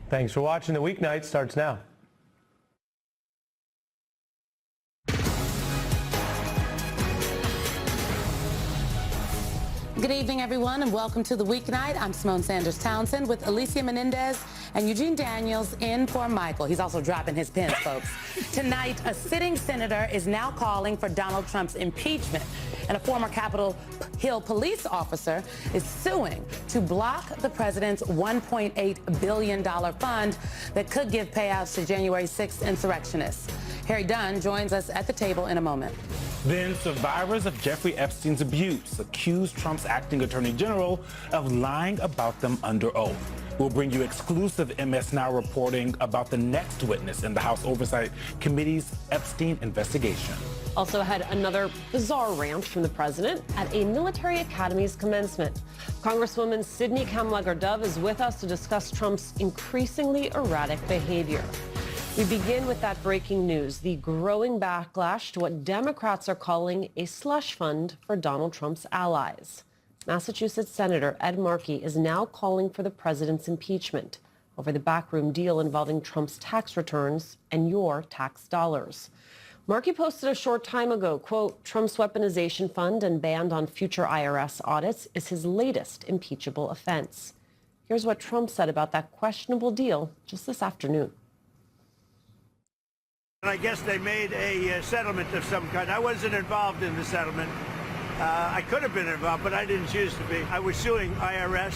Thanks for watching. The Weeknight starts now. Good evening, everyone, and welcome to the Weeknight. I'm Simone Sanders Townsend with Alicia Menendez and Eugene Daniels in for Michael. He's also dropping his pens, folks. Tonight, a sitting senator is now calling for Donald Trump's impeachment, and a former Capitol Hill police officer is suing to block the president's $1.8 billion fund that could give payouts to January 6th insurrectionists. Harry Dunn joins us at the table in a moment. Then survivors of Jeffrey Epstein's abuse accuse Trump's acting attorney general of lying about them under oath. We'll bring you exclusive MSNOW reporting about the next witness in the House Oversight Committee's Epstein investigation. Also had another bizarre rant from the president at a military academy's commencement. Congresswoman Sidney Kamlager-Dove is with us to discuss Trump's increasingly erratic behavior. We begin with that breaking news, the growing backlash to what Democrats are calling a slush fund for Donald Trump's allies. Massachusetts Senator Ed Markey is now calling for the president's impeachment over the backroom deal involving Trump's tax returns and your tax dollars. Markey posted a short time ago, quote, Trump's weaponization fund and ban on future IRS audits is his latest impeachable offense. Here's what Trump said about that questionable deal just this afternoon. I guess they made a settlement of some kind. I wasn't involved in the settlement. I could have been involved, but I didn't choose to be. I was suing IRS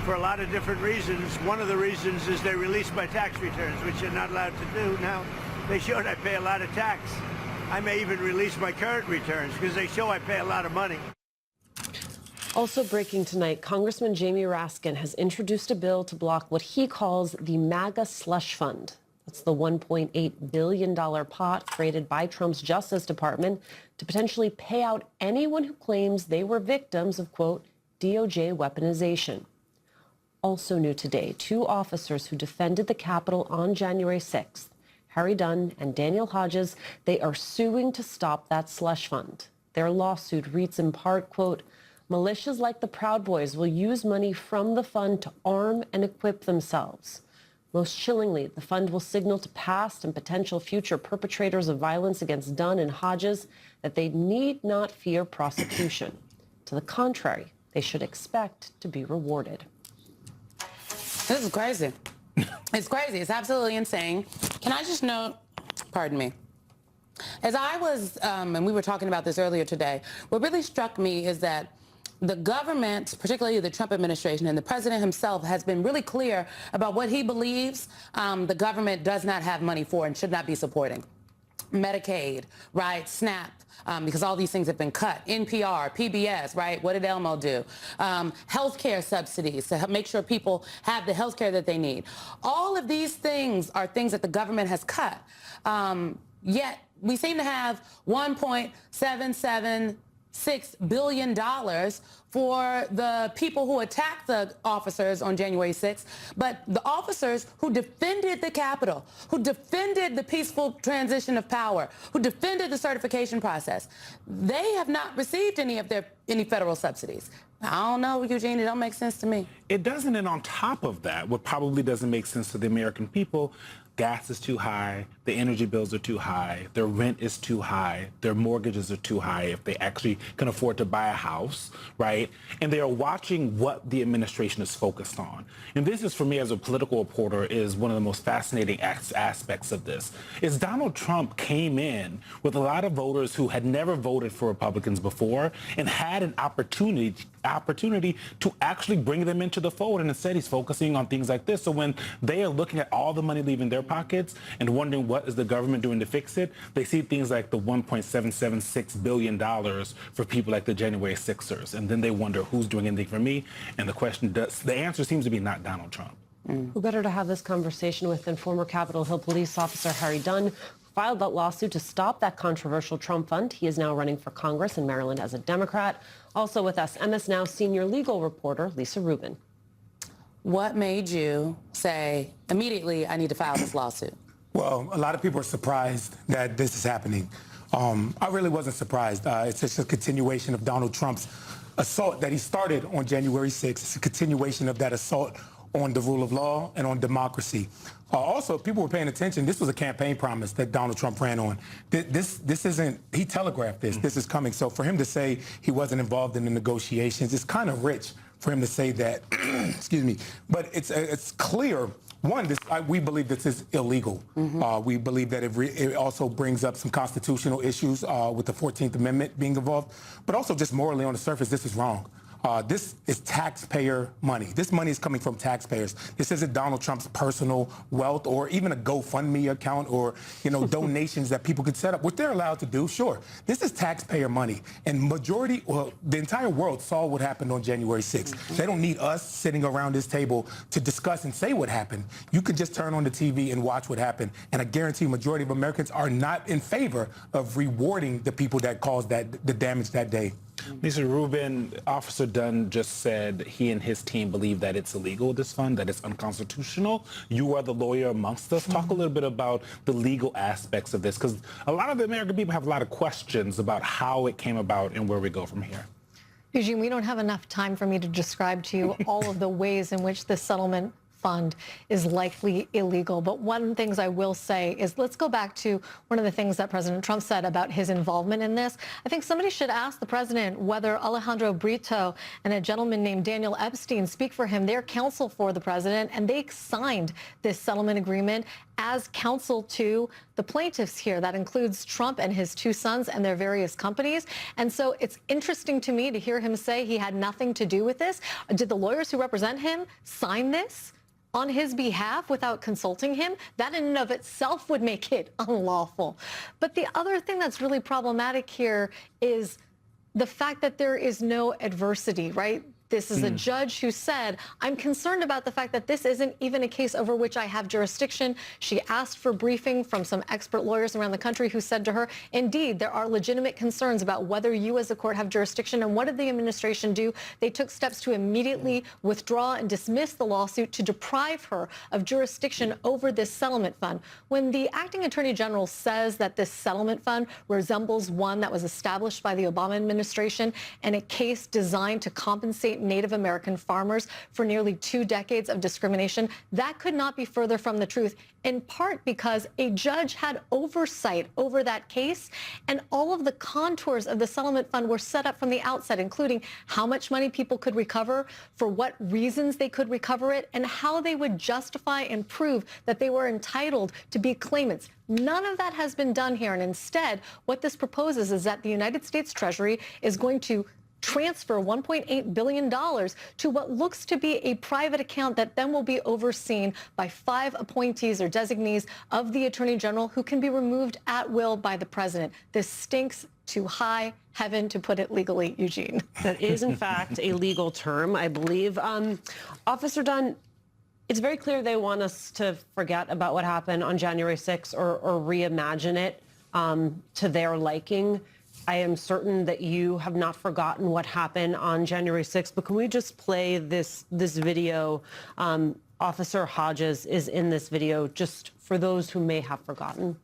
for a lot of different reasons. One of the reasons is they released my tax returns, which you're not allowed to do. Now, they showed I pay a lot of tax. I may even release my current returns because they show I pay a lot of money. Also breaking tonight, Congressman Jamie Raskin has introduced a bill to block what he calls the MAGA slush fund. That's the $1.8 billion pot created by Trump's Justice Department to potentially pay out anyone who claims they were victims of, quote, DOJ weaponization. Also new today, two officers who defended the Capitol on January 6th, Harry Dunn and Daniel Hodges, they are suing to stop that slush fund. Their lawsuit reads in part, quote, militias like the Proud Boys will use money from the fund to arm and equip themselves. Most chillingly, the fund will signal to past and potential future perpetrators of violence against Dunn and Hodges that they need not fear prosecution. To the contrary, they should expect to be rewarded. This is crazy. It's crazy. It's absolutely insane. Can I just note, pardon me, as I was, and we were talking about this earlier today, what really struck me is that the government, particularly the Trump administration and the president himself, has been really clear about what he believes the government does not have money for and should not be supporting. Medicaid, right, SNAP, because all these things have been cut. NPR, PBS, right, what did Elmo do? Healthcare subsidies to make sure people have the healthcare that they need. All of these things are things that the government has cut. Yet we seem to have $1.776 billion for the people who attacked the officers on January 6th, but the officers who defended the Capitol, who defended the peaceful transition of power, who defended the certification process, they have not received any federal subsidies. I don't know, Eugene, it don't make sense to me. It doesn't, and on top of that, what probably doesn't make sense to the American people, gas is too high, the energy bills are too high, their rent is too high, their mortgages are too high if they actually can afford to buy a house, right? And they are watching what the administration is focused on. And this is, for me as a political reporter, is one of the most fascinating aspects of this, is Donald Trump came in with a lot of voters who had never voted for Republicans before and had an opportunity to actually bring them into the fold, and instead he's focusing on things like this. So when they are looking at all the money leaving their pockets and wondering what is the government doing to fix it, they see things like the $1.776 billion for people like the January 6ers, and then they wonder who's doing anything for me, and the answer seems to be not Donald Trump. Who better to have this conversation with than former Capitol Hill police officer Harry Dunn, who filed that lawsuit to stop that controversial Trump fund. He is now running for Congress in Maryland as a Democrat. Also with us, MSNOW senior legal reporter Lisa Rubin. What made you say, immediately, I need to file this lawsuit? Well, a lot of people are surprised that this is happening. I really wasn't surprised. It's just a continuation of Donald Trump's assault that he started on January 6th. It's a continuation of that assault on the rule of law and on democracy. Also, if people were paying attention, this was a campaign promise that Donald Trump ran on. This isn't, he telegraphed this. This is coming. So for him to say he wasn't involved in the negotiations, it's kind of rich for him to say that, excuse me. But it's clear. One, we believe this is illegal. We believe that it also brings up some constitutional issues with the 14th Amendment being involved. But also just morally on the surface, this is wrong. This is taxpayer money. This money is coming from taxpayers. This isn't Donald Trump's personal wealth or even a GoFundMe account or, donations that people could set up, which they're allowed to do, sure. This is taxpayer money. And the entire world saw what happened on January 6th. They don't need us sitting around this table to discuss and say what happened. You could just turn on the TV and watch what happened. And I guarantee majority of Americans are not in favor of rewarding the people that caused the damage that day. Mr. Rubin, Officer Dunn just said he and his team believe that it's illegal, this fund, that it's unconstitutional. You are the lawyer amongst us. Talk a little bit about the legal aspects of this, because a lot of the American people have a lot of questions about how it came about and where we go from here. Eugene, we don't have enough time for me to describe to you all of the ways in which this settlement fund is likely illegal. But one of the things I will say is, let's go back to one of the things that President Trump said about his involvement in this. I think somebody should ask the president whether Alejandro Brito and a gentleman named Daniel Epstein speak for him. They're counsel for the president, and they signed this settlement agreement as counsel to the plaintiffs here. That includes Trump and his two sons and their various companies. And so it's interesting to me to hear him say he had nothing to do with this. Did the lawyers who represent him sign this on his behalf without consulting him? That in and of itself would make it unlawful. But the other thing that's really problematic here is the fact that there is no adversity, right? This is a judge who said, I'm concerned about the fact that this isn't even a case over which I have jurisdiction. She asked for briefing from some expert lawyers around the country who said to her, indeed, there are legitimate concerns about whether you as a court have jurisdiction. And what did the administration do? They took steps to immediately withdraw and dismiss the lawsuit to deprive her of jurisdiction over this settlement fund. When the acting attorney general says that this settlement fund resembles one that was established by the Obama administration and a case designed to compensate Native American farmers for nearly 2 decades of discrimination, that could not be further from the truth, in part because a judge had oversight over that case, and all of the contours of the settlement fund were set up from the outset, including how much money people could recover, for what reasons they could recover it, and how they would justify and prove that they were entitled to be claimants. None of that has been done here, and instead, what this proposes is that the United States Treasury is going to transfer $1.8 billion to what looks to be a private account that then will be overseen by 5 appointees or designees of the Attorney General who can be removed at will by the president. This stinks to high heaven, to put it legally, Eugene. That is, in fact, a legal term, I believe. Officer Dunn, it's very clear they want us to forget about what happened on January 6th or reimagine it to their liking. I am certain that you have not forgotten what happened on January 6th, but can we just play this video? Officer Hodges is in this video, just for those who may have forgotten.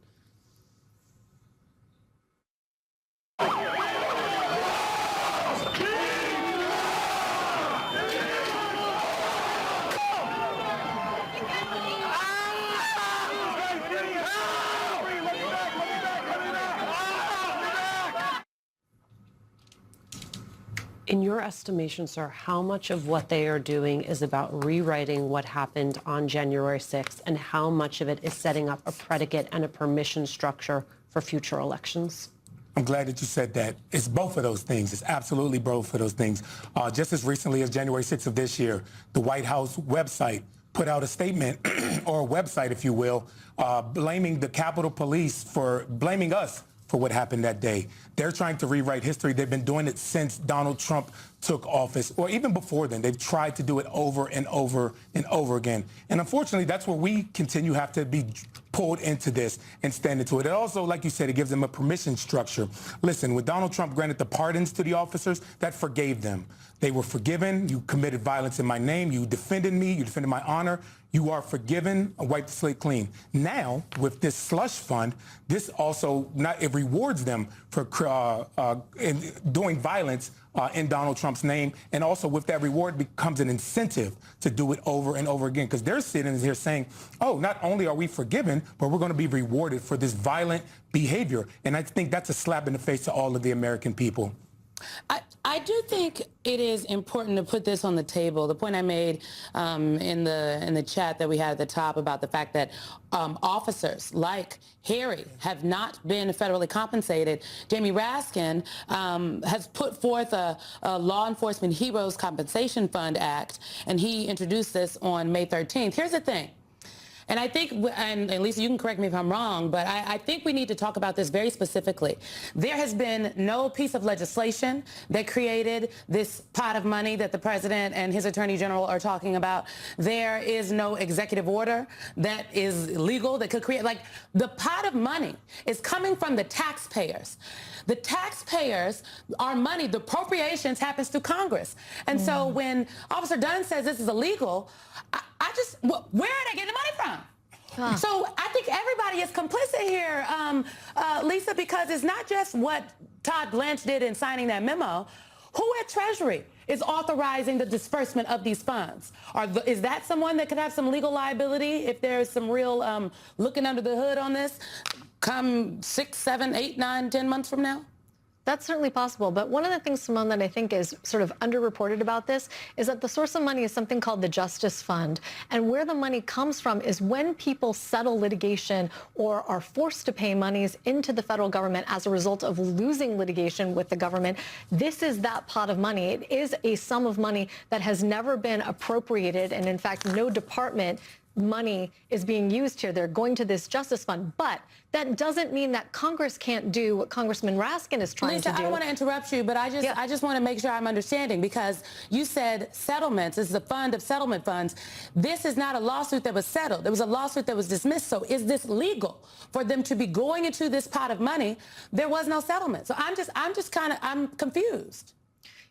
In your estimation, sir, how much of what they are doing is about rewriting what happened on January 6th, and how much of it is setting up a predicate and a permission structure for future elections? I'm glad that you said that. It's both of those things. It's absolutely both of those things. Just as recently as January 6th of this year, the White House website put out a statement, or a website, if you will, blaming the Capitol Police for blaming us for what happened that day. They're trying to rewrite history. They've been doing it since Donald Trump took office, or even before then. They've tried to do it over and over and over again. And unfortunately, that's where we continue to have to be pulled into this and stand into it. It also, like you said, it gives them a permission structure. Listen, when Donald Trump granted the pardons to the officers, that forgave them. They were forgiven. You committed violence in my name. You defended me. You defended my honor. You are forgiven, wipe the slate clean. Now, with this slush fund, this also it rewards them for doing violence in Donald Trump's name, and also with that reward becomes an incentive to do it over and over again, because they're sitting here saying, oh, not only are we forgiven, but we're going to be rewarded for this violent behavior. And I think that's a slap in the face to all of the American people. I do think it is important to put this on the table. The point I made in the chat that we had at the top about the fact that officers like Harry have not been federally compensated. Jamie Raskin has put forth a Law Enforcement Heroes Compensation Fund Act, and he introduced this on May 13th. Here's the thing. And I think, and Lisa, you can correct me if I'm wrong, but I think we need to talk about this very specifically. There has been no piece of legislation that created this pot of money that the president and his attorney general are talking about. There is no executive order that is legal that could create, like, the pot of money is coming from the taxpayers. The taxpayers, our money, the appropriations happens through Congress. And so when Officer Dunn says this is illegal, I just, where are they getting the money from? So I think everybody is complicit here, Lisa, because it's not just what Todd Blanche did in signing that memo. Who at Treasury is authorizing the disbursement of these funds? Is that someone that could have some legal liability if there's some real looking under the hood on this come 6, 7, 8, 9, 10 months from now? That's certainly possible. But one of the things, Simone, that I think is sort of underreported about this is that the source of money is something called the Justice Fund. And where the money comes from is when people settle litigation or are forced to pay monies into the federal government as a result of losing litigation with the government. This is that pot of money. It is a sum of money that has never been appropriated. And in fact, no department money is being used here. They're going to this Justice Fund. But that doesn't mean that Congress can't do what Congressman Raskin is trying to do. I don't want to interrupt you, but I just want to make sure I'm understanding, because you said settlements. This is a fund of settlement funds. This is not a lawsuit that was settled. It was a lawsuit that was dismissed. So is this legal for them to be going into this pot of money? There was no settlement. So I'm confused.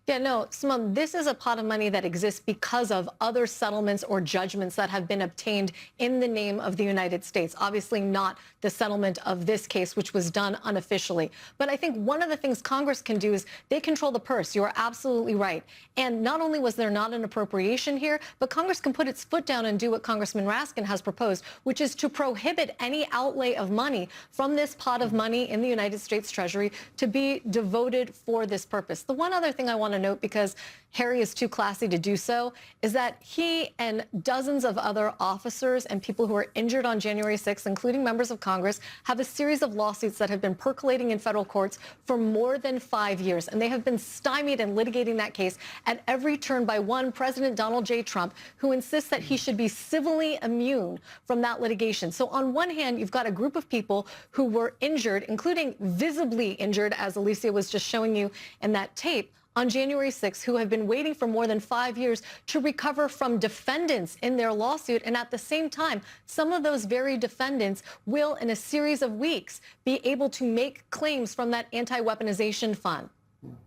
Yeah, no, Simone, this is a pot of money that exists because of other settlements or judgments that have been obtained in the name of the United States. Obviously not the settlement of this case, which was done unofficially. But I think one of the things Congress can do is they control the purse. You are absolutely right. And not only was there not an appropriation here, but Congress can put its foot down and do what Congressman Raskin has proposed, which is to prohibit any outlay of money from this pot of money in the United States Treasury to be devoted for this purpose. The one other thing I want to note, because Harry is too classy to do so, is that he and dozens of other officers and people who were injured on January 6th, including members of Congress, have a series of lawsuits that have been percolating in federal courts for more than 5 years. And they have been stymied in litigating that case at every turn by one President Donald J. Trump, who insists that he should be civilly immune from that litigation. So on one hand, you've got a group of people who were injured, including visibly injured, as Alicia was just showing you in that tape, on January 6th, who have been waiting for more than 5 years to recover from defendants in their lawsuit. And at the same time, some of those very defendants will, in a series of weeks, be able to make claims from that anti-weaponization fund.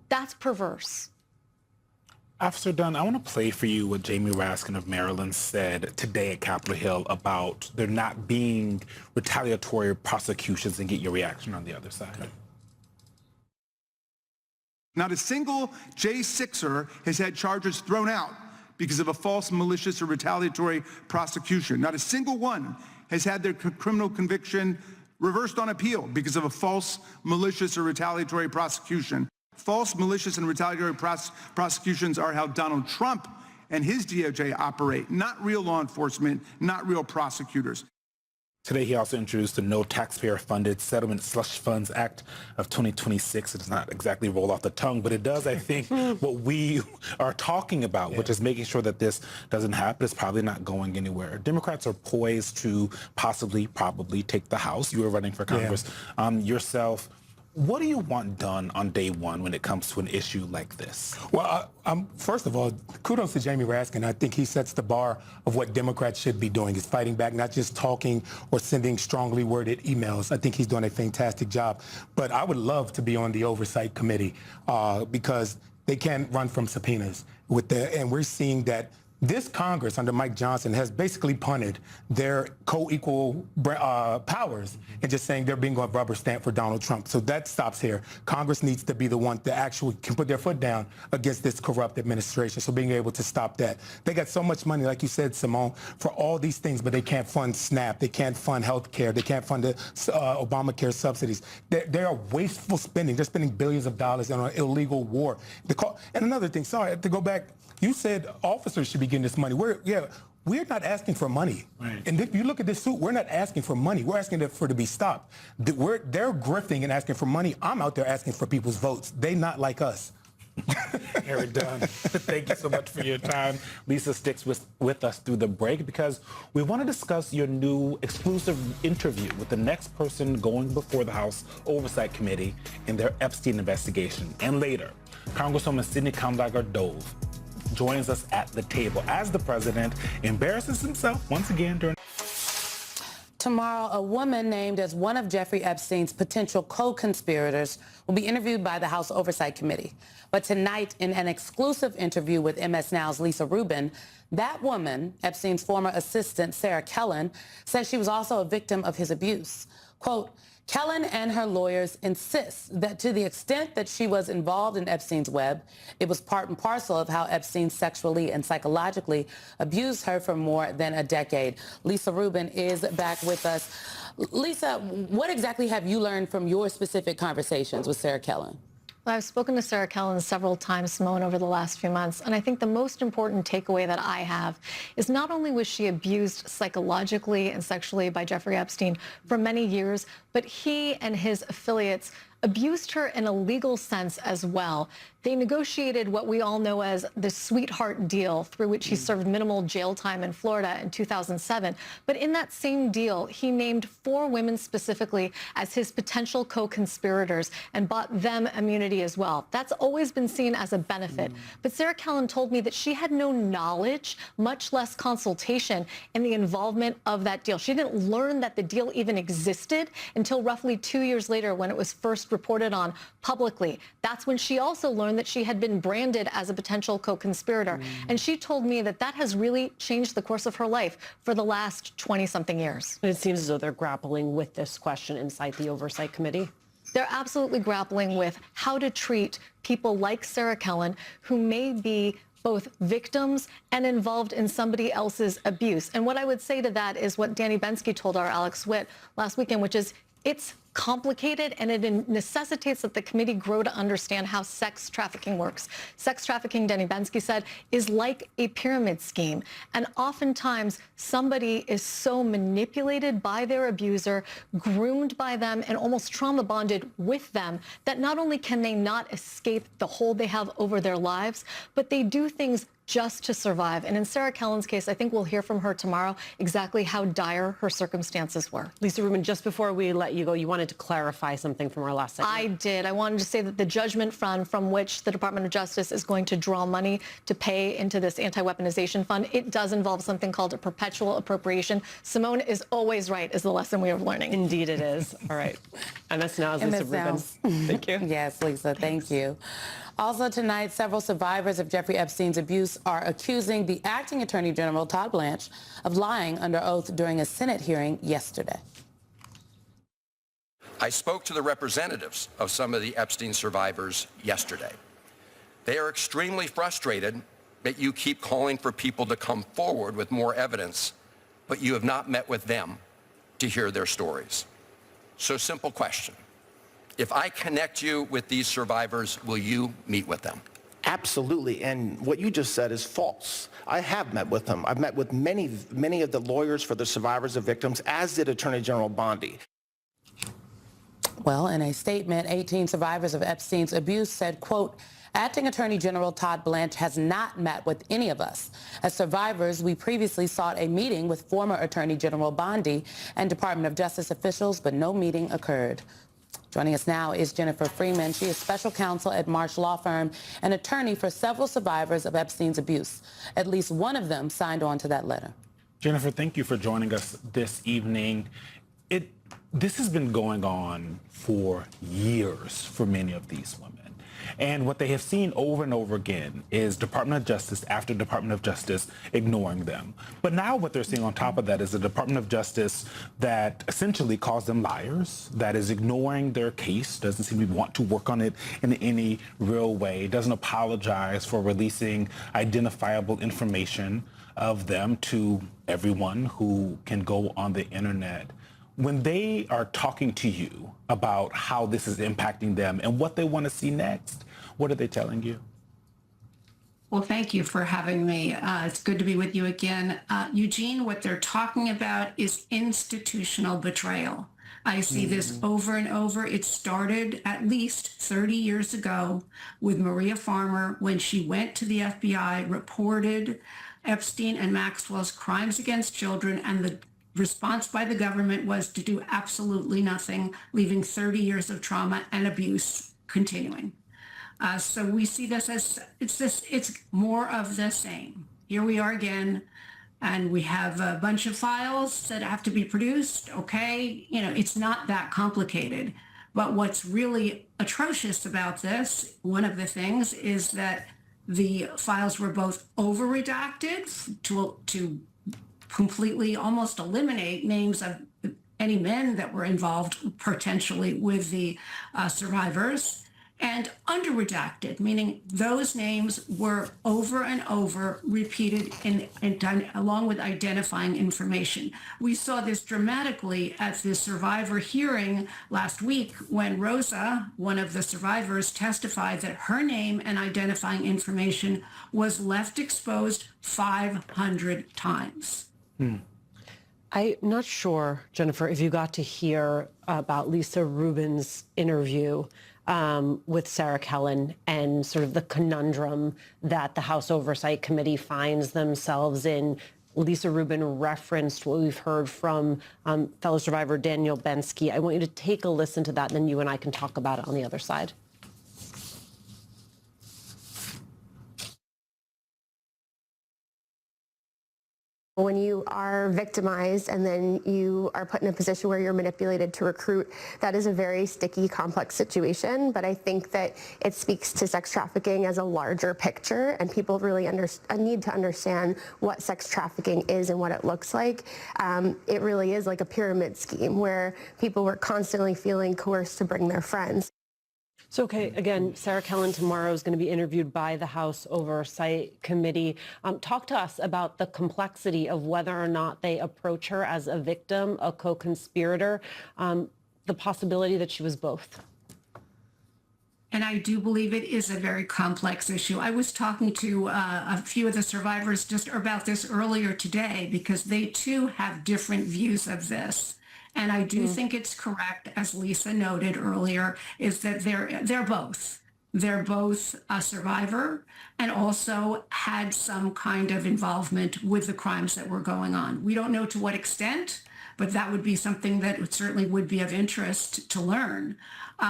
That's perverse. Officer Dunn, I want to play for you what Jamie Raskin of Maryland said today at Capitol Hill about there not being retaliatory prosecutions, and get your reaction on the other side. Okay. Not a single J6er has had charges thrown out because of a false, malicious, or retaliatory prosecution. Not a single one has had their criminal conviction reversed on appeal because of a false, malicious, or retaliatory prosecution. False, malicious, and retaliatory prosecutions are how Donald Trump and his DOJ operate, not real law enforcement, not real prosecutors. Today, he also introduced the No Taxpayer-Funded Settlement Slush Funds Act of 2026. It does not exactly roll off the tongue, but it does, I think, what we are talking about, which is making sure that this doesn't happen. It's probably not going anywhere. Democrats are poised to probably take the House. You are running for Congress yourself. What do you want done on day one when it comes to an issue like this? Well, first of all, kudos to Jamie Raskin. I think he sets the bar of what Democrats should be doing, is fighting back, not just talking or sending strongly worded emails. I think he's doing a fantastic job. But I would love to be on the Oversight Committee because they can't run from subpoenas. And we're seeing that This Congress under Mike Johnson has basically punted their co-equal powers and just saying they're being a rubber stamp for Donald Trump. So that stops here. Congress needs to be the one that actually can put their foot down against this corrupt administration. So being able to stop that. They got so much money, like you said, Simone, for all these things, but they can't fund SNAP. They can't fund health care. They can't fund the Obamacare subsidies. They are wasteful spending. They're spending billions of dollars on an illegal war. And another thing, sorry, to go back, you said officers should be getting this money. We're not asking for money. Right. And if you look at this suit, we're not asking for money. We're asking for it to be stopped. They're grifting and asking for money. I'm out there asking for people's votes. They not like us. Very done. Thank you so much for your time. Lisa sticks with us through the break because we want to discuss your new exclusive interview with the next person going before the House Oversight Committee in their Epstein investigation. And later, Congresswoman Sidney Kamdagher-Dove joins us at the table as the president embarrasses himself once again during... Tomorrow, a woman named as one of Jeffrey Epstein's potential co-conspirators will be interviewed by the House Oversight Committee. But tonight, in an exclusive interview with MSNOW's Lisa Rubin, that woman, Epstein's former assistant, Sarah Kellen, says she was also a victim of his abuse. Quote, Kellen and her lawyers insist that to the extent that she was involved in Epstein's web, it was part and parcel of how Epstein sexually and psychologically abused her for more than a decade. Lisa Rubin is back with us. Lisa, what exactly have you learned from your specific conversations with Sarah Kellen? Well, I've spoken to Sarah Kellen several times, Simone, over the last few months, and I think the most important takeaway that I have is not only was she abused psychologically and sexually by Jeffrey Epstein for many years, but he and his affiliates abused her in a legal sense as well. They negotiated what we all know as the sweetheart deal, through which he served minimal jail time in Florida in 2007. But in that same deal, he named 4 women specifically as his potential co-conspirators and bought them immunity as well. That's always been seen as a benefit. But Sarah Kellen told me that she had no knowledge, much less consultation, in the involvement of that deal. She didn't learn that the deal even existed until roughly 2 years later when it was first reported on publicly. That's when she also learned that she had been branded as a potential co-conspirator. And she told me that that has really changed the course of her life for the last 20-something years. And it seems as though they're grappling with this question inside the Oversight Committee. They're absolutely grappling with how to treat people like Sarah Kellen, who may be both victims and involved in somebody else's abuse. And what I would say to that is what Danny Bensky told our Alex Witt last weekend, which is it's complicated and it necessitates that the committee grow to understand how sex trafficking works. Sex trafficking, Danny Bensky said, is like a pyramid scheme. And oftentimes somebody is so manipulated by their abuser, groomed by them, and almost trauma bonded with them that not only can they not escape the hold they have over their lives, but they do things just to survive. And in Sarah Kellen's case, I think we'll hear from her tomorrow exactly how dire her circumstances were. Lisa Rubin, just before we let you go, you wanted to clarify something from our last segment. I did. I wanted to say that the judgment fund from which the Department of Justice is going to draw money to pay into this anti-weaponization fund, it does involve something called a perpetual appropriation. Simone is always right, is the lesson we are learning. Indeed it is. All right. MSNOW's Lisa Rubin. Thank you. Yes, Lisa, thank you. Also tonight, several survivors of Jeffrey Epstein's abuse are accusing the acting Attorney General, Todd Blanche, of lying under oath during a Senate hearing yesterday. I spoke to the representatives of some of the Epstein survivors yesterday. They are extremely frustrated that you keep calling for people to come forward with more evidence, but you have not met with them to hear their stories. So simple question. If I connect you with these survivors, will you meet with them? Absolutely, and what you just said is false. I have met with them. I've met with many of the lawyers for the survivors of victims, as did Attorney General Bondi. Well, in a statement, 18 survivors of Epstein's abuse said, quote, Acting Attorney General Todd Blanche has not met with any of us. As survivors, we previously sought a meeting with former Attorney General Bondi and Department of Justice officials, but no meeting occurred. Joining us now is Jennifer Freeman. She is special counsel at Marsh Law Firm and attorney for several survivors of Epstein's abuse. At least one of them signed on to that letter. Jennifer, thank you for joining us this evening. This has been going on for years for many of these women. And what they have seen over and over again is Department of Justice after Department of Justice ignoring them. But now what they're seeing on top of that is a Department of Justice that essentially calls them liars, that is ignoring their case, doesn't seem to want to work on it in any real way, doesn't apologize for releasing identifiable information of them to everyone who can go on the internet. When they are talking to you about how this is impacting them and what they want to see next, what are they telling you? Well, thank you for having me. It's good to be with you again. Eugene, what they're talking about is institutional betrayal. I see this over and over. It started at least 30 years ago with Maria Farmer when she went to the FBI, reported Epstein and Maxwell's crimes against children, and the response by the government was to do absolutely nothing, leaving 30 years of trauma and abuse continuing. So we see this as it's more of the same. Here we are again, and we have a bunch of files that have to be produced. Okay, it's not that complicated. But what's really atrocious about this, one of the things, is that the files were both over-redacted to completely almost eliminate names of any men that were involved potentially with the survivors, and under-redacted, meaning those names were over and over repeated and done along with identifying information. We saw this dramatically at the survivor hearing last week when Rosa, one of the survivors, testified that her name and identifying information was left exposed 500 times. I'm not sure, Jennifer, if you got to hear about Lisa Rubin's interview with Sarah Kellen and sort of the conundrum that the House Oversight Committee finds themselves in. Lisa Rubin referenced what we've heard from fellow survivor Daniel Bensky. I want you to take a listen to that, and then you and I can talk about it on the other side. When you are victimized and then you are put in a position where you're manipulated to recruit, that is a very sticky, complex situation. But I think that it speaks to sex trafficking as a larger picture, and people really need to understand what sex trafficking is and what it looks like. It really is like a pyramid scheme where people were constantly feeling coerced to bring their friends. So, okay, again, Sarah Kellen tomorrow is going to be interviewed by the House Oversight Committee. Talk to us about the complexity of whether or not they approach her as a victim, a co-conspirator, the possibility that she was both. And I do believe it is a very complex issue. I was talking to a few of the survivors just about this earlier today because they too have different views of this. And I do think it's correct, as Lisa noted earlier, is that they're both. They're both a survivor and also had some kind of involvement with the crimes that were going on. We don't know to what extent, but that would be something that certainly would be of interest to learn.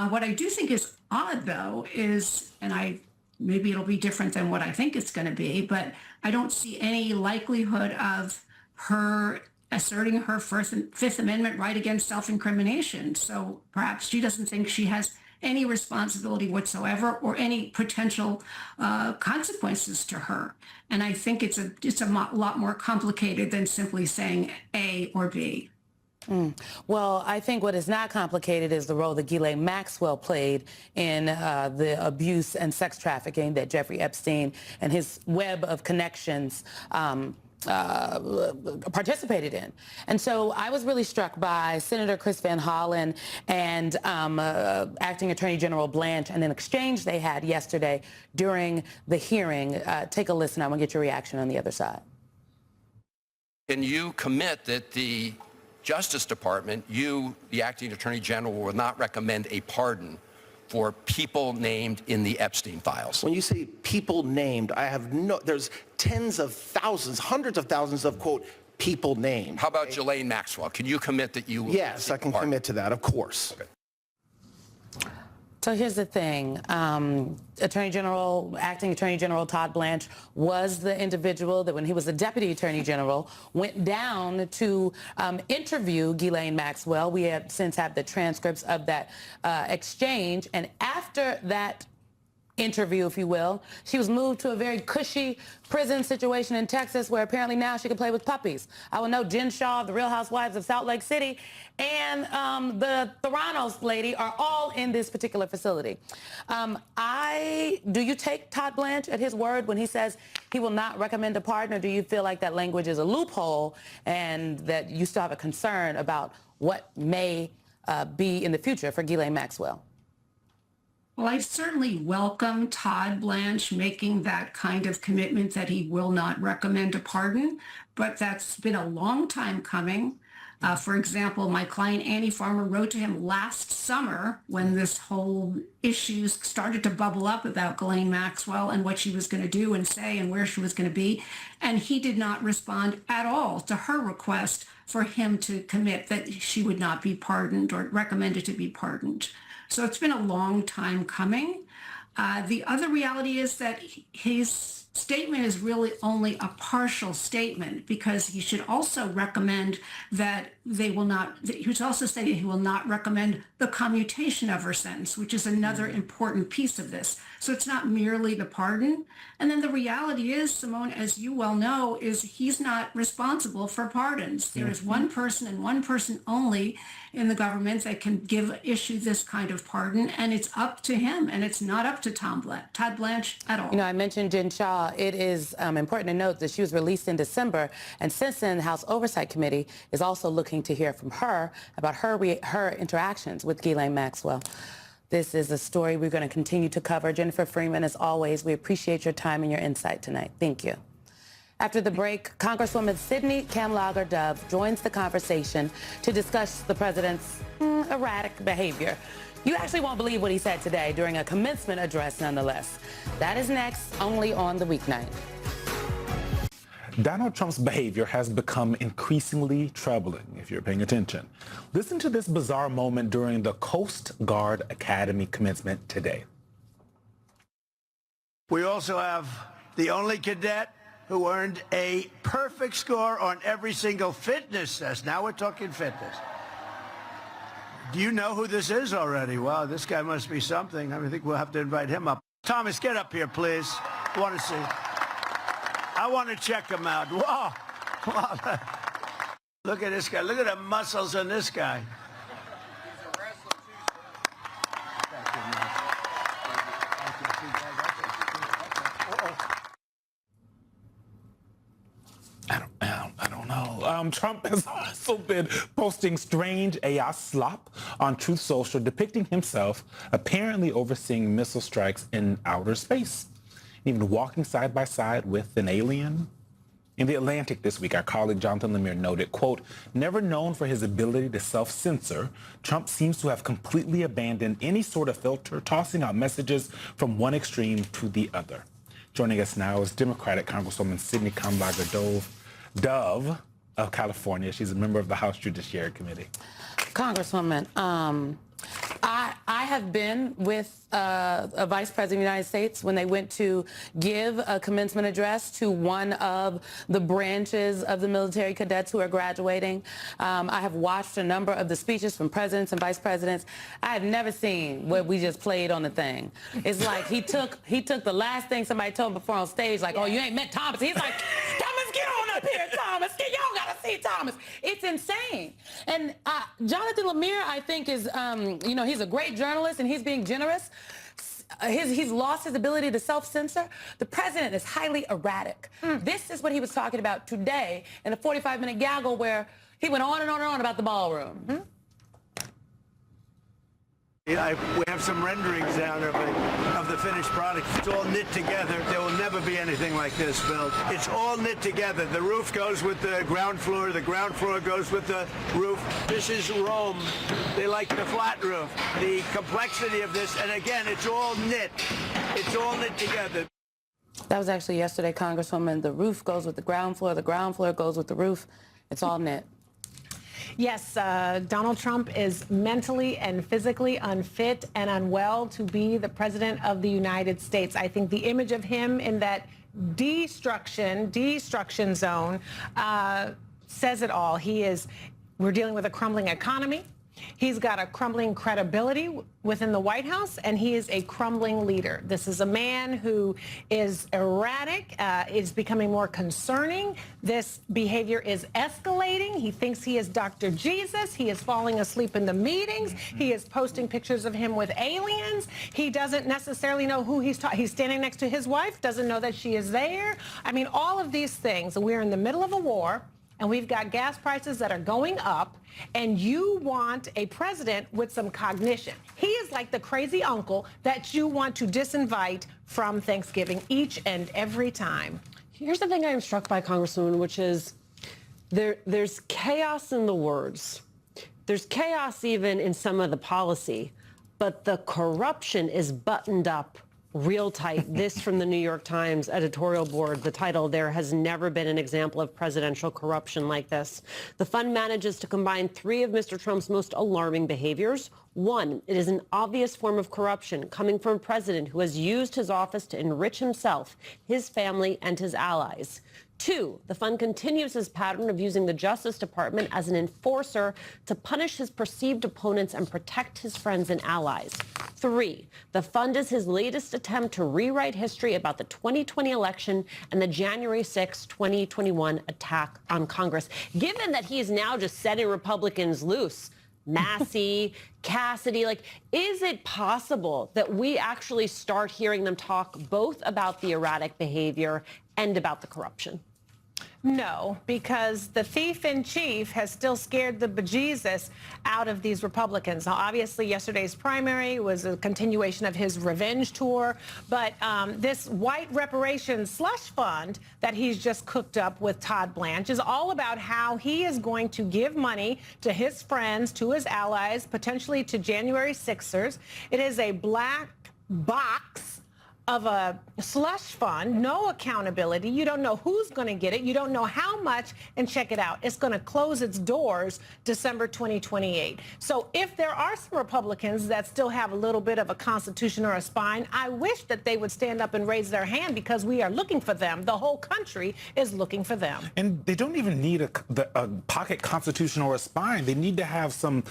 What I do think is odd, though, is, and maybe it'll be different than what I think it's going to be, but I don't see any likelihood of her asserting her Fifth Amendment right against self-incrimination. So perhaps she doesn't think she has any responsibility whatsoever or any potential consequences to her. And I think it's a lot more complicated than simply saying A or B. Well, I think what is not complicated is the role that Ghislaine Maxwell played in the abuse and sex trafficking that Jeffrey Epstein and his web of connections participated in. And so I was really struck by Senator Chris Van Hollen and Acting Attorney General Blanche and an exchange they had yesterday during the hearing. Take a listen. I want to get your reaction on the other side. Can you commit that the Justice Department, you, the Acting Attorney General, will not recommend a pardon for people named in the Epstein files? When you say people named, there's tens of thousands, hundreds of thousands of, quote, people named. How about Ghislaine Maxwell? Can you commit that you will? Yes, I can commit to that, of course. Okay. So here's the thing. Acting Attorney General Todd Blanche was the individual that when he was the Deputy Attorney General went down to interview Ghislaine Maxwell. We have since had the transcripts of that exchange. And after that interview, if you will. She was moved to a very cushy prison situation in Texas where apparently now she can play with puppies. I will know Jen Shaw of the Real Housewives of Salt Lake City and the Theranos lady are all in this particular facility. Do you take Todd Blanche at his word when he says he will not recommend a pardon, or do you feel like that language is a loophole and that you still have a concern about what may be in the future for Ghislaine Maxwell? Well, I certainly welcome Todd Blanche making that kind of commitment that he will not recommend a pardon, but that's been a long time coming. For example, my client Annie Farmer wrote to him last summer when this whole issue started to bubble up about Ghislaine Maxwell and what she was going to do and say and where she was going to be, and he did not respond at all to her request for him to commit that she would not be pardoned or recommended to be pardoned. So it's been a long time coming. The other reality is that his statement is really only a partial statement, because he should also recommend that he was also saying he will not recommend the commutation of her sentence, which is another important piece of this. So it's not merely the pardon. And then the reality is, Simone, as you well know, is he's not responsible for pardons. There is one person and one person only in the government that can issue this kind of pardon, and it's up to him, and it's not up to Todd Blanche at all. You know, I mentioned Jen Shaw. It is important to note that she was released in December, and since then, the House Oversight Committee is also looking to hear from her about her interactions with Ghislaine Maxwell. This is a story we're going to continue to cover. Jennifer Freeman, as always, we appreciate your time and your insight tonight. Thank you. After the break, Congresswoman Sydney Kamlager-Dove joins the conversation to discuss the president's erratic behavior. You actually won't believe what he said today during a commencement address, nonetheless. That is next, only on the Weeknight. Donald Trump's behavior has become increasingly troubling, if you're paying attention. Listen to this bizarre moment during the Coast Guard Academy commencement today. We also have the only cadet who earned a perfect score on every single fitness test. Now we're talking fitness. Do you know who this is already? Wow, this guy must be something. I think we'll have to invite him up. Thomas, get up here, please. I want to see. I want to check him out. Wow. Wow. Look at this guy. Look at the muscles on this guy. I don't know. Trump has also been posting strange AI slop on Truth Social, depicting himself apparently overseeing missile strikes in outer space, even walking side by side with an alien. In The Atlantic this week, our colleague Jonathan Lemire noted, quote, never known for his ability to self-censor, Trump seems to have completely abandoned any sort of filter, tossing out messages from one extreme to the other. Joining us now is Democratic Congresswoman Sydney Kamlager-Dove of California. She's a member of the House Judiciary Committee. Congresswoman, I have been with a Vice President of the United States when they went to give a commencement address to one of the branches of the military cadets who are graduating. I have watched a number of the speeches from presidents and vice presidents. I have never seen what we just played on the thing. It's like he took the last thing somebody told him before on stage, like, oh, you ain't met Thomas. He's like, Thomas, get on up here, Thomas. Y'all got to see Thomas. It's insane. And Jonathan Lemire, I think, is, he's a great journalist and he's being generous. He's lost his ability to self-censor. The president is highly erratic. This is what he was talking about today in a 45-minute gaggle where he went on and on and on about the ballroom. We have some renderings down of the finished product. It's all knit together. There will never be anything like this built. It's all knit together. The roof goes with the ground floor. The ground floor goes with the roof. This is Rome. They like the flat roof. The complexity of this, and again, it's all knit. It's all knit together. That was actually yesterday, Congresswoman. The roof goes with the ground floor goes with the roof. It's all knit. Yes, Donald Trump is mentally and physically unfit and unwell to be the president of the United States. I think the image of him in that destruction zone says it all. We're dealing with a crumbling economy. He's got a crumbling credibility within the White House, and he is a crumbling leader. This is a man who is erratic, is becoming more concerning. This behavior is escalating. He thinks he is Dr. Jesus. He is falling asleep in the meetings. He is posting pictures of him with aliens. He doesn't necessarily know who he's talking. He's standing next to his wife, doesn't know that she is there. I mean, all of these things. We're in the middle of a war, and we've got gas prices that are going up, and you want a president with some cognition. He is like the crazy uncle that you want to disinvite from Thanksgiving each and every time. Here's the thing I am struck by, Congresswoman, which is there's chaos in the words. There's chaos even in some of the policy, but the corruption is buttoned up real tight. This from the New York Times editorial board, the title, "There has never been an example of presidential corruption like this." The fund manages to combine three of Mr. Trump's most alarming behaviors. One, it is an obvious form of corruption coming from a president who has used his office to enrich himself, his family, and his allies. Two, the fund continues his pattern of using the Justice Department as an enforcer to punish his perceived opponents and protect his friends and allies. Three, the fund is his latest attempt to rewrite history about the 2020 election and the January 6, 2021 attack on Congress. Given that he is now just setting Republicans loose, Massey, Cassidy, like, is it possible that we actually start hearing them talk both about the erratic behavior and about the corruption? No, because the thief in chief has still scared the bejesus out of these Republicans. Now, obviously, yesterday's primary was a continuation of his revenge tour, but this white reparations slush fund that he's just cooked up with Todd Blanche is all about how he is going to give money to his friends, to his allies, potentially to January 6ers. It is a black box of a slush fund, no accountability. You don't know who's going to get it. You don't know how much. And check it out. It's going to close its doors December 2028. So if there are some Republicans that still have a little bit of a constitution or a spine, I wish that they would stand up and raise their hand, because we are looking for them. The whole country is looking for them. And they don't even need a pocket constitution or a spine. They need to have some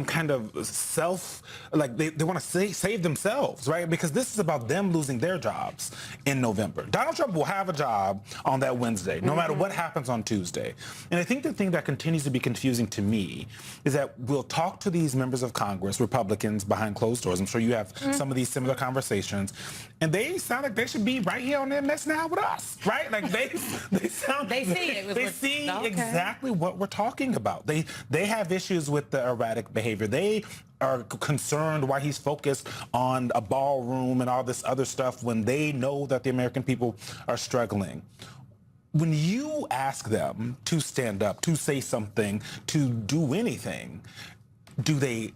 kind of self, like they want to save themselves, right? Because this is about them losing their jobs in November. Donald Trump will have a job on that Wednesday, no matter what happens on Tuesday. And I think the thing that continues to be confusing to me is that we'll talk to these members of Congress, Republicans, behind closed doors. I'm sure you have some of these similar conversations, and they sound like they should be right here on MS Now with us, right? Like they see exactly what we're talking about. They have issues with the erratic behavior. They are concerned why he's focused on a ballroom and all this other stuff when they know that the American people are struggling. When you ask them to stand up, to say something, to do anything, do they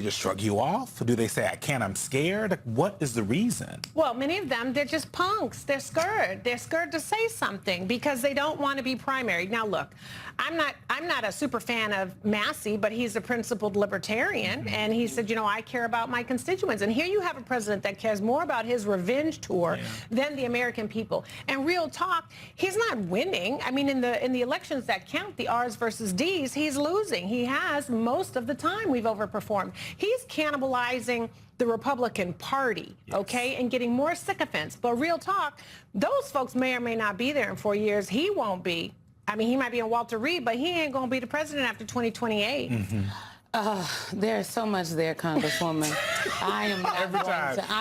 just shrug you off? Do they say, I can't, I'm scared? Like, what is the reason? Well, many of them, they're just punks. They're scared. They're scared to say something because they don't want to be primaried. Now, look, I'm not a super fan of Massey, but he's a principled libertarian, and he said, you know, I care about my constituents. And here you have a president that cares more about his revenge tour than the American people. And real talk, he's not winning. I mean, in the elections that count, the R's versus D's, he's losing. He has most of the time. We've overperformed. He's cannibalizing the Republican Party, okay, and getting more sycophants. But real talk, those folks may or may not be there in 4 years. He won't be. I mean, he might be in Walter Reed, but he ain't going to be the president after 2028. There's so much there, Congresswoman. I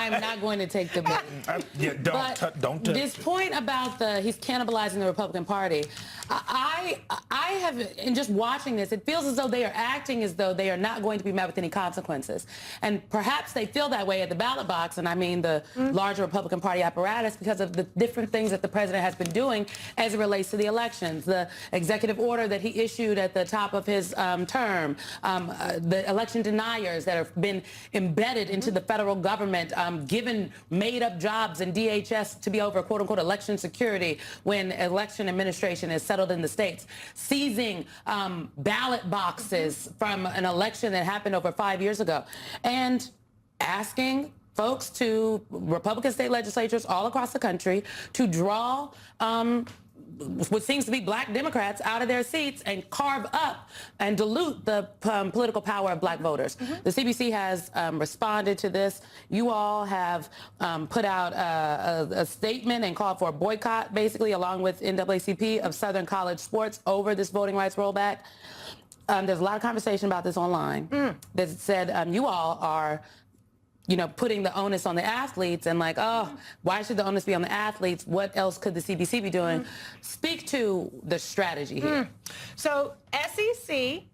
am not going to take the bait. Don't. This point about he's cannibalizing the Republican Party, I have, in just watching this, it feels as though they are acting as though they are not going to be met with any consequences. And perhaps they feel that way at the ballot box, and I mean the larger Republican Party apparatus, because of the different things that the president has been doing as it relates to the elections. The executive order that he issued at the top of his term, the election deniers that have been embedded into the federal government, given made-up jobs in DHS to be over, quote-unquote, election security when election administration is settled in the states, seizing ballot boxes from an election that happened over 5 years ago, and asking folks to Republican state legislatures all across the country to draw what seems to be black Democrats out of their seats and carve up and dilute the political power of black voters. The CBC has responded to this. You all have put out a statement and called for a boycott, basically, along with NAACP, of Southern college sports over this voting rights rollback. There's a lot of conversation about this online that said you all are putting the onus on the athletes and like, oh, why should the onus be on the athletes? What else could the CBC be doing? Speak to the strategy here. So SEC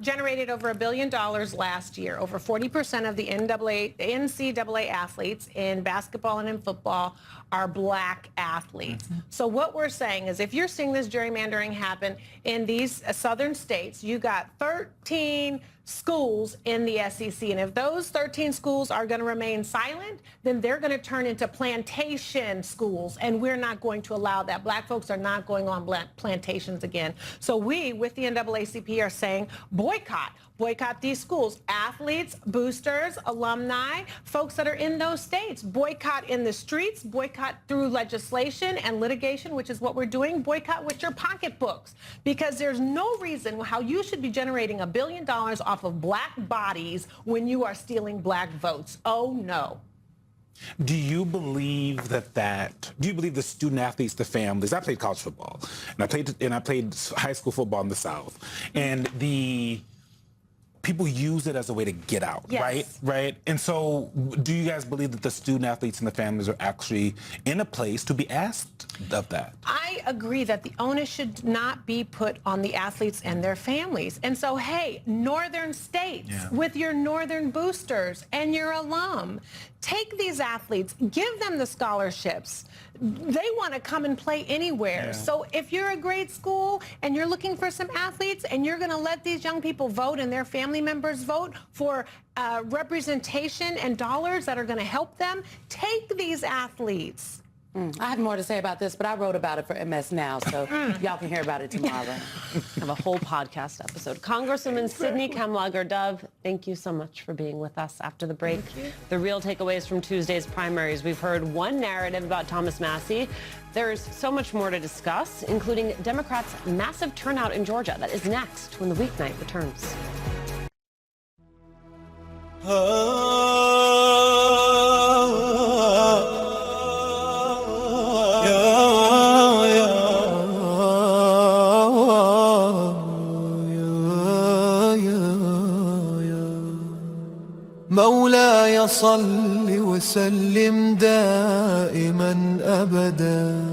generated over $1 billion last year. Over 40% of the NCAA athletes in basketball and in football are black athletes. So what we're saying is if you're seeing this gerrymandering happen in these southern states, you got 13 schools in the SEC. And if those 13 schools are going to remain silent, then they're going to turn into plantation schools. And we're not going to allow that. Black folks are not going on plantations again. So we, with the NAACP, are saying boycott these schools, athletes, boosters, alumni, folks that are in those states. Boycott in the streets, boycott through legislation and litigation, which is what we're doing. Boycott with your pocketbooks, because there's no reason how you should be generating $1 billion off of black bodies when you are stealing black votes. Oh, no. Do you believe do you believe the student athletes, the families? I played college football, and I played high school football in the South, and the people use it as a way to get out, right? And so do you guys believe that the student athletes and the families are actually in a place to be asked of that? I agree that the onus should not be put on the athletes and their families. And so, hey, northern states with your northern boosters and your alum, take these athletes, give them the scholarships. They want to come and play anywhere. So if you're a great school and you're looking for some athletes and you're going to let these young people vote and their family members vote for representation and dollars that are going to help them, take these athletes. I have more to say about this, but I wrote about it for MS Now, so y'all can hear about it tomorrow. I have a whole podcast episode. Congresswoman Sydney Kamlager-Dove, thank you so much for being with us after the break. The real takeaways from Tuesday's primaries. We've heard one narrative about Thomas Massie. There's so much more to discuss, including Democrats' massive turnout in Georgia. That is next when the Weeknight returns. مولاي صل وسلم دائما أبدا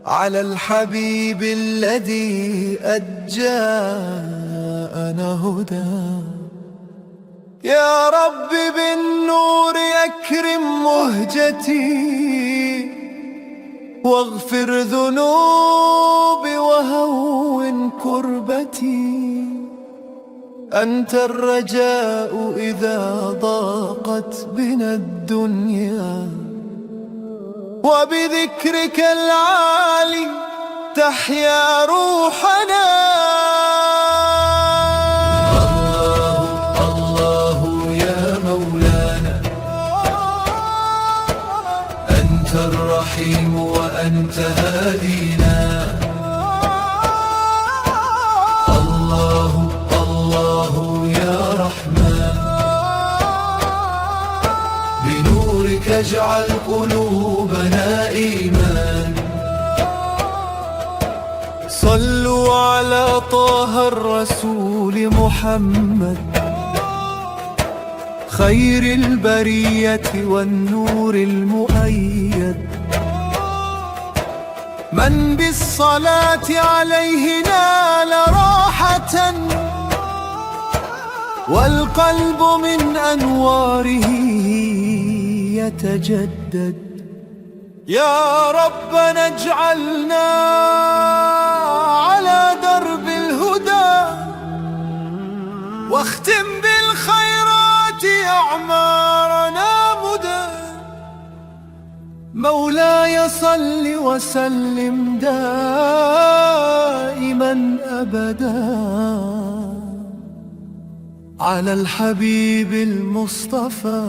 على الحبيب الذي أجاءنا هدى يا رب بالنور أكرم مهجتي واغفر ذنوبي وهون كربتي أنت الرجاء إذا ضاقت بنا الدنيا وبذكرك العالي تحيا روحنا الله الله يا مولانا أنت الرحيم وأنت هادينا الله يا رحمن بنورك اجعل قلوبنا إيمان صلوا على طه الرسول محمد خير البرية والنور المؤيد من بالصلاة عليه نال راحة والقلب من أنواره يتجدد يا ربنا اجعلنا على درب الهدى واختم بالخيرات أعمارنا مدى مولاي صل وسلم دائما أبدا على الحبيب المصطفى